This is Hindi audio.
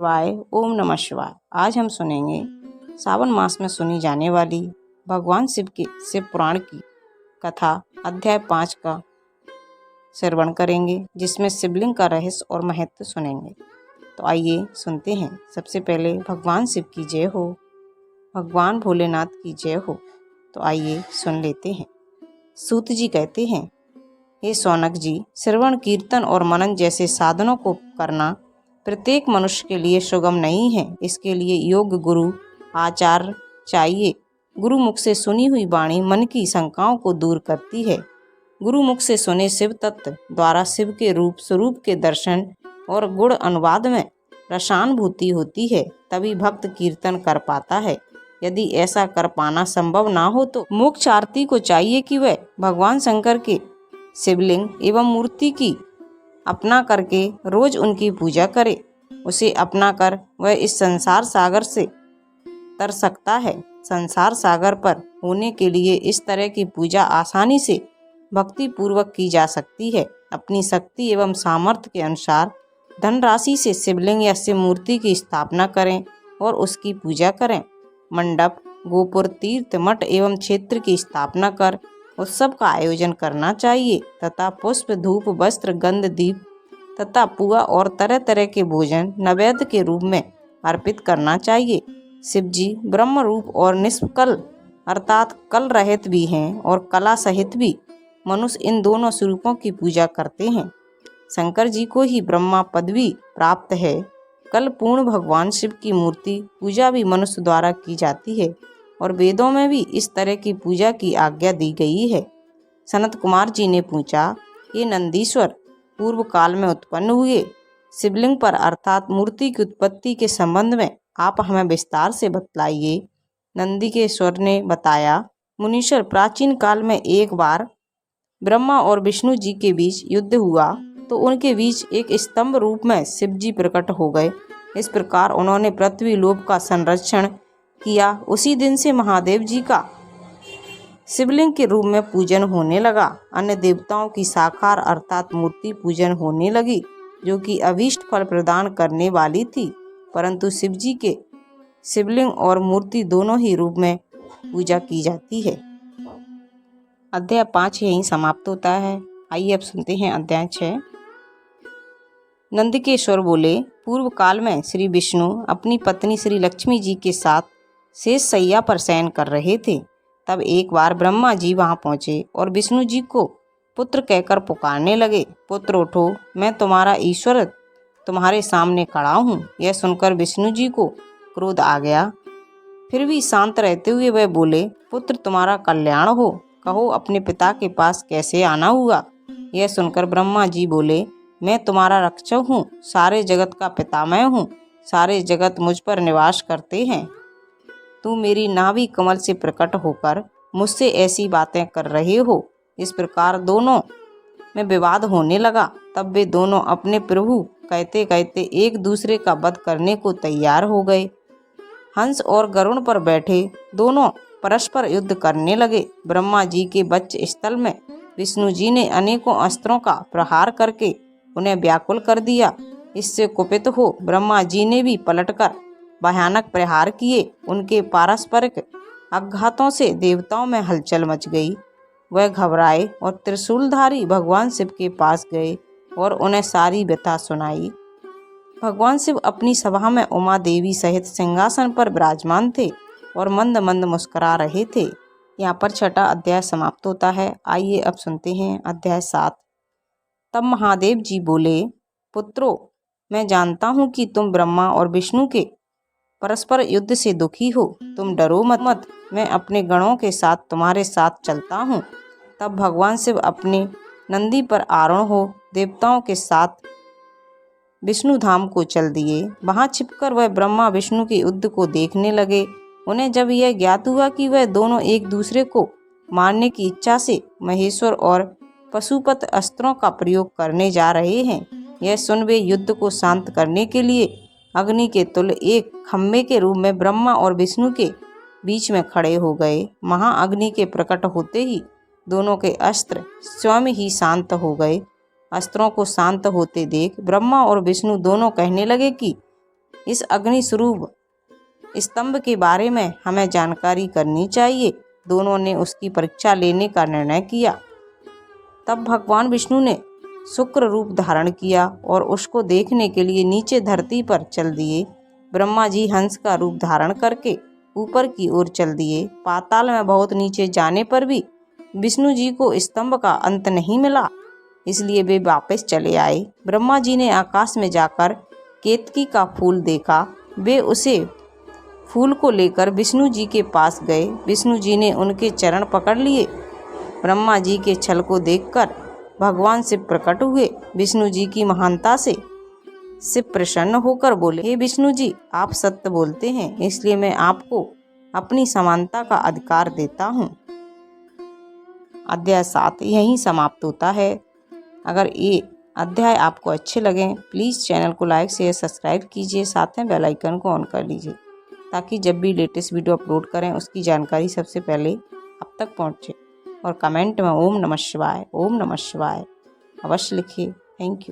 शिवाय। ओम नमः शिवाय। आज हम सुनेंगे सावन मास में सुनी जाने वाली भगवान शिव के शिव पुराण की कथा अध्याय 5 का श्रवण करेंगे, जिसमें शिवलिंग का रहस्य और महत्व सुनेंगे। तो आइए सुनते हैं। सबसे पहले भगवान शिव की जय हो, भगवान भोलेनाथ की जय हो। तो आइए सुन लेते हैं। सूत जी कहते हैं, हे शौनक जी, श्रवण कीर्तन और मनन जैसे साधनों को करना प्रत्येक मनुष्य के लिए सुगम नहीं है। इसके लिए योग्य गुरु आचार्य चाहिए। गुरु मुख से सुनी हुई वाणी मन की शंकाओं को दूर करती है। गुरु मुख से सुने शिव तत्व द्वारा शिव के रूप स्वरूप के दर्शन और गुण अनुवाद में रसानुभूति होती है, तभी भक्त कीर्तन कर पाता है। यदि ऐसा कर पाना संभव ना हो तो मोक्षार्थी को चाहिए कि वह भगवान शंकर के शिवलिंग एवं मूर्ति की अपना करके रोज उनकी पूजा करे। उसे अपना कर वह इस संसार सागर से तर सकता है। संसार सागर पर होने के लिए इस तरह की पूजा आसानी से भक्ति पूर्वक की जा सकती है। अपनी शक्ति एवं सामर्थ्य के अनुसार धनराशि से शिवलिंग या शिव मूर्ति की स्थापना करें और उसकी पूजा करें। मंडप, गोपुर, तीर्थ, मठ एवं क्षेत्र की स्थापना कर उत्सव का आयोजन करना चाहिए तथा पुष्प, धूप, वस्त्र, गंध, दीप तथा पुआ और तरह तरह के भोजन नैवेद्य के रूप में अर्पित करना चाहिए। शिव जी ब्रह्म रूप और निष्कल अर्थात कल रहित भी हैं और कला सहित भी। मनुष्य इन दोनों स्वरूपों की पूजा करते हैं। शंकर जी को ही ब्रह्मा पदवी प्राप्त है। कल पूर्ण भगवान शिव की मूर्ति पूजा भी मनुष्य द्वारा की जाती है और वेदों में भी इस तरह की पूजा की आज्ञा दी गई है। सनत कुमार जी ने पूछा, ये नंदीश्वर पूर्व काल में उत्पन्न हुए शिवलिंग पर अर्थात मूर्ति की उत्पत्ति के संबंध में आप हमें विस्तार से बतलाइए। नंदी के स्वर ने बताया, मुनीश्वर, प्राचीन काल में एक बार ब्रह्मा और विष्णु जी के बीच युद्ध हुआ तो उनके बीच एक स्तंभ रूप में शिव जी प्रकट हो गए। इस प्रकार उन्होंने पृथ्वी लोक का संरक्षण किया। उसी दिन से महादेव जी का शिवलिंग के रूप में पूजन होने लगा। अन्य देवताओं की साकार अर्थात मूर्ति पूजन होने लगी, जो कि अभीष्ट फल प्रदान करने वाली थी, परंतु शिव जी के शिवलिंग और मूर्ति दोनों ही रूप में पूजा की जाती है। अध्याय 5 यहीं समाप्त होता है। आइए अब सुनते हैं अध्याय 6। नंदकेश्वर बोले, पूर्व काल में श्री विष्णु अपनी पत्नी श्री लक्ष्मी जी के साथ शेष शैया पर शयन कर रहे थे। तब एक बार ब्रह्मा जी वहां पहुंचे और विष्णु जी को पुत्र कहकर पुकारने लगे, पुत्र उठो, मैं तुम्हारा ईश्वर तुम्हारे सामने खड़ा हूँ। यह सुनकर विष्णु जी को क्रोध आ गया। फिर भी शांत रहते हुए वह बोले, पुत्र तुम्हारा कल्याण हो, कहो अपने पिता के पास कैसे आना हुआ। यह सुनकर ब्रह्मा जी बोले, मैं तुम्हारा रक्षक हूँ, सारे जगत का पिता मैं हूँ, सारे जगत मुझ पर निवास करते हैं। तू मेरी नाभि कमल से प्रकट होकर मुझसे ऐसी बातें कर रहे हो। इस प्रकार दोनों में विवाद होने लगा। तब वे दोनों अपने प्रभु कहते कहते एक दूसरे का वध करने को तैयार हो गए। हंस और गरुड़ पर बैठे दोनों परस्पर युद्ध करने लगे। ब्रह्मा जी के वक्ष स्थल में विष्णु जी ने अनेकों अस्त्रों का प्रहार करके उन्हें व्याकुल कर दिया। इससे कुपित हो ब्रह्मा जी ने भी पलटकर भयानक प्रहार किए। उनके पारस्परिक आघातों से देवताओं में हलचल मच गई। वह घबराए और त्रिशूलधारी भगवान शिव के पास गए और उन्हें सारी व्यथा सुनाई। भगवान शिव अपनी सभा में उमा देवी सहित सिंहासन पर विराजमान थे और मंद मंद मुस्कुरा रहे थे। यहाँ पर 6वां अध्याय समाप्त होता है। आइए अब सुनते हैं अध्याय 7। तब महादेव जी बोले, पुत्रों, मैं जानता हूँ कि तुम ब्रह्मा और विष्णु के परस्पर युद्ध से दुखी हो। तुम डरो मत, मैं अपने गणों के साथ तुम्हारे साथ चलता हूँ। तब भगवान शिव अपने नंदी पर आरूढ़ हो देवताओं के साथ विष्णु धाम को चल दिए। वहां छिपकर वह ब्रह्मा विष्णु के युद्ध को देखने लगे। उन्हें जब यह ज्ञात हुआ कि वह दोनों एक दूसरे को मारने की इच्छा से महेश्वर और पशुपत अस्त्रों का प्रयोग करने जा रहे हैं, यह सुन वे युद्ध को शांत करने के लिए अग्नि के तुल्य एक खम्भे के रूप में ब्रह्मा और विष्णु के बीच में खड़े हो गए। महाअग्नि के प्रकट होते ही दोनों के अस्त्र स्वयं ही शांत हो गए। अस्त्रों को शांत होते देख ब्रह्मा और विष्णु दोनों कहने लगे कि इस अग्नि स्वरूप स्तंभ के बारे में हमें जानकारी करनी चाहिए। दोनों ने उसकी परीक्षा लेने का निर्णय किया। तब भगवान विष्णु ने शुक्र रूप धारण किया और उसको देखने के लिए नीचे धरती पर चल दिए। ब्रह्मा जी हंस का रूप धारण करके ऊपर की ओर चल दिए। पाताल में बहुत नीचे जाने पर भी विष्णु जी को स्तंभ का अंत नहीं मिला, इसलिए वे वापस चले आए। ब्रह्मा जी ने आकाश में जाकर केतकी का फूल देखा। वे उसे फूल को लेकर विष्णु जी के पास गए। विष्णु जी ने उनके चरण पकड़ लिए। ब्रह्मा जी के छल को देखकर भगवान शिव प्रकट हुए। विष्णु जी की महानता से शिव प्रसन्न होकर बोले, हे विष्णु जी, आप सत्य बोलते हैं, इसलिए मैं आपको अपनी समानता का अधिकार देता हूँ। अध्याय 7 यहीं समाप्त होता है। अगर ये अध्याय आपको अच्छे लगें प्लीज़ चैनल को लाइक शेयर सब्सक्राइब कीजिए, साथ में बेल आइकन को ऑन कर लीजिए ताकि जब भी लेटेस्ट वीडियो अपलोड करें उसकी जानकारी सबसे पहले आप तक पहुँचे। और कमेंट में ओम नमः शिवाय अवश्य लिखिए। Thank you.